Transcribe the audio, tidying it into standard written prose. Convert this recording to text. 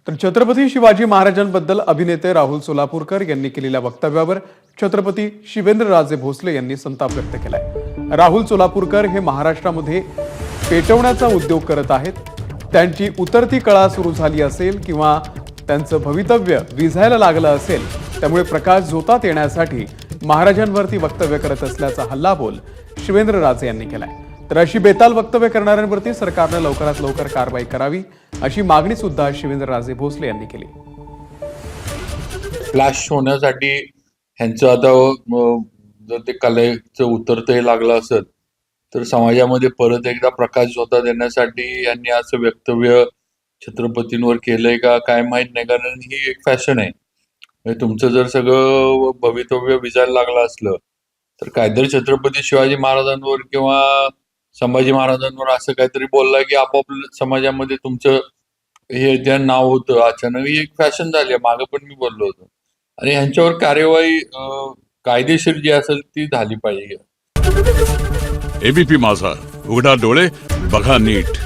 तर छत्रपती शिवाजी महाराजांबद्दल अभिनेते राहुल सोलापूरकर यांनी केलेल्या वक्तव्यावर छत्रपती शिवेंद्रराजे भोसले यांनी संताप व्यक्त केलाय। राहुल सोलापूरकर हे महाराष्ट्रामध्ये पेटवण्याचा उद्योग करत आहेत। त्यांची उतरती कळा सुरू झाली असेल किंवा त्यांचं भवितव्य विझायला लागलं असेल, त्यामुळे प्रकाश झोतात येण्यासाठी महाराजांवरती वक्तव्य करत असल्याचा हल्लाबोल शिवेंद्रराजे यांनी केलाय। तर अशी बेताल वक्तव्य करणाऱ्यांवरती सरकारने लवकरात लवकर कारवाई करावी अशी मागणी सुद्धा शिवेंद्रराजे भोसले यांनी केली। फ्लॅश होण्यासाठी ह्यांचं आता जर ते कलेचं उतरतही लागलं असेल तर समाजामध्ये परत एकदा प्रकाश झोतात देण्यासाठी यांनी असं वक्तव्य छत्रपतींवर केलंय का काय माहित नाही, कारण ही एक फॅशन आहे। म्हणजे तुमचं जर सगळं भवितव्य विजायला लागलं असलं तर काहीतरी छत्रपती शिवाजी महाराजांवर किंवा संभाजी महाराजांवर असं काहीतरी बोलला की आपापल्या समाजामध्ये तुमचं हे जे नाव होतं अचानक ही एक फॅशन झाली आहे। मागं पण मी बोललो होतो आणि ह्यांच्यावर कार्यवाही कायदेशीर जी असेल ती झाली पाहिजे। एबीपी माझा, उघडा डोळे बघा नीट।